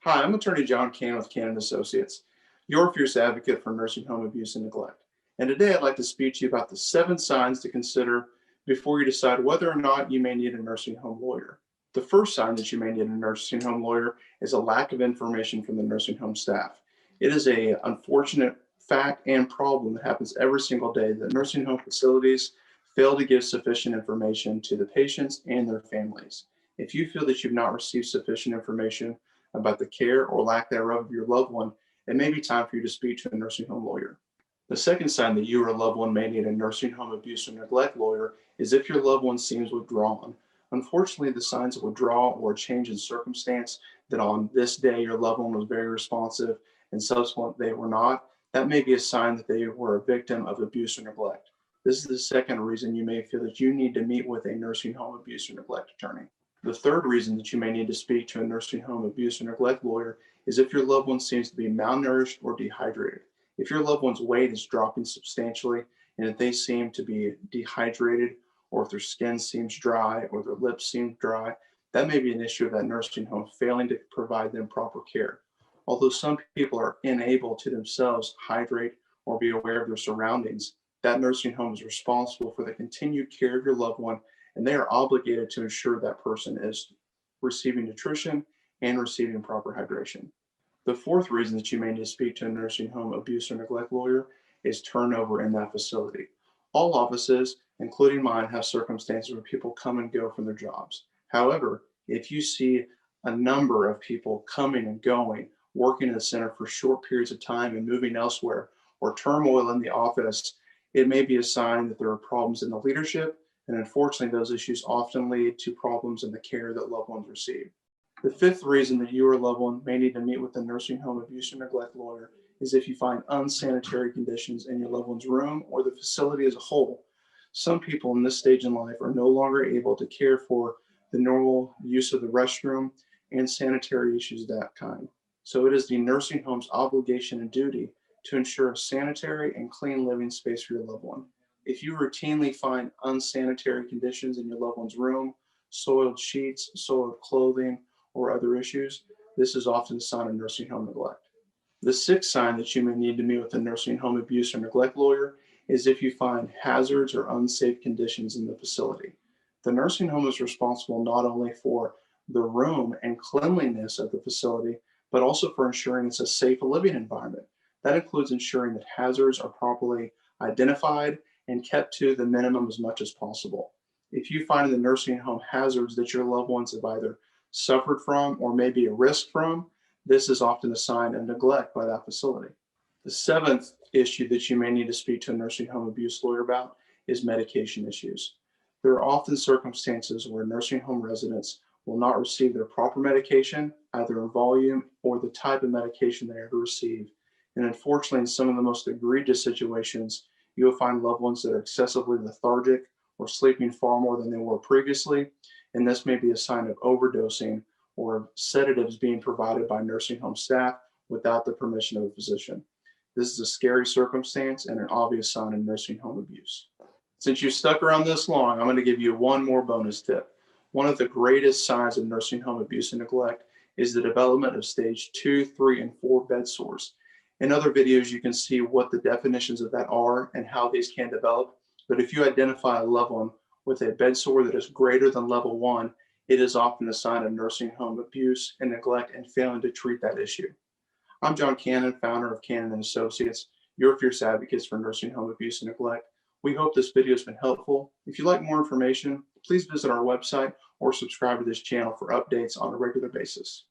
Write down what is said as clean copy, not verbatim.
Hi, I'm attorney John Cannon with Cannon Associates, your fierce advocate for nursing home abuse and neglect. And today I'd like to speak to you about the 7 signs to consider before you decide whether or not you may need a nursing home lawyer. The first sign that you may need a nursing home lawyer is a lack of information from the nursing home staff. It is an unfortunate fact and problem that happens every single day that nursing home facilities fail to give sufficient information to the patients and their families. If you feel that you've not received sufficient information about the care or lack thereof of your loved one, it may be time for you to speak to a nursing home lawyer. The second sign that you or a loved one may need a nursing home abuse or neglect lawyer is if your loved one seems withdrawn. Unfortunately, the signs of withdrawal or a change in circumstance that on this day your loved one was very responsive and subsequent they were not, that may be a sign that they were a victim of abuse or neglect. This is the second reason you may feel that you need to meet with a nursing home abuse or neglect attorney. The third reason that you may need to speak to a nursing home abuse or neglect lawyer is if your loved one seems to be malnourished or dehydrated. If your loved one's weight is dropping substantially and if they seem to be dehydrated, or if their skin seems dry or their lips seem dry, that may be an issue of that nursing home failing to provide them proper care. Although some people are unable to themselves hydrate or be aware of their surroundings, that nursing home is responsible for the continued care of your loved one, and they are obligated to ensure that person is receiving nutrition and receiving proper hydration. The fourth reason that you may need to speak to a nursing home abuse or neglect lawyer is turnover in that facility. All offices, including mine, have circumstances where people come and go from their jobs. However, if you see a number of people coming and going, working in the center for short periods of time and moving elsewhere, or turmoil in the office, it may be a sign that there are problems in the leadership, and unfortunately, those issues often lead to problems in the care that loved ones receive. The fifth reason that you or a loved one may need to meet with a nursing home abuse or neglect lawyer is if you find unsanitary conditions in your loved one's room or the facility as a whole. Some people in this stage in life are no longer able to care for the normal use of the restroom and sanitary issues of that kind. So it is the nursing home's obligation and duty to ensure a sanitary and clean living space for your loved one. If you routinely find unsanitary conditions in your loved one's room, soiled sheets, soiled clothing, or other issues, this is often a sign of nursing home neglect. The sixth sign that you may need to meet with a nursing home abuse or neglect lawyer is if you find hazards or unsafe conditions in the facility. The nursing home is responsible not only for the room and cleanliness of the facility, but also for ensuring it's a safe living environment. That includes ensuring that hazards are properly identified and kept to the minimum as much as possible. If you find in the nursing home hazards that your loved ones have either suffered from or may be a risk from, this is often a sign of neglect by that facility. The seventh issue that you may need to speak to a nursing home abuse lawyer about is medication issues. There are often circumstances where nursing home residents will not receive their proper medication, either in volume or the type of medication they are to receive. And unfortunately, in some of the most egregious situations, you'll find loved ones that are excessively lethargic or sleeping far more than they were previously. And this may be a sign of overdosing or sedatives being provided by nursing home staff without the permission of a physician. This is a scary circumstance and an obvious sign of nursing home abuse. Since you stuck around this long, I'm going to give you one more bonus tip. One of the greatest signs of nursing home abuse and neglect is the development of stage 2, 3, and 4 bed sores. In other videos, you can see what the definitions of that are and how these can develop. But if you identify a loved one with a bed sore that is greater than level 1, it is often a sign of nursing home abuse and neglect and failing to treat that issue. I'm John Cannon, founder of Cannon and Associates, your fierce advocates for nursing home abuse and neglect. We hope this video has been helpful. If you'd like more information, please visit our website or subscribe to this channel for updates on a regular basis.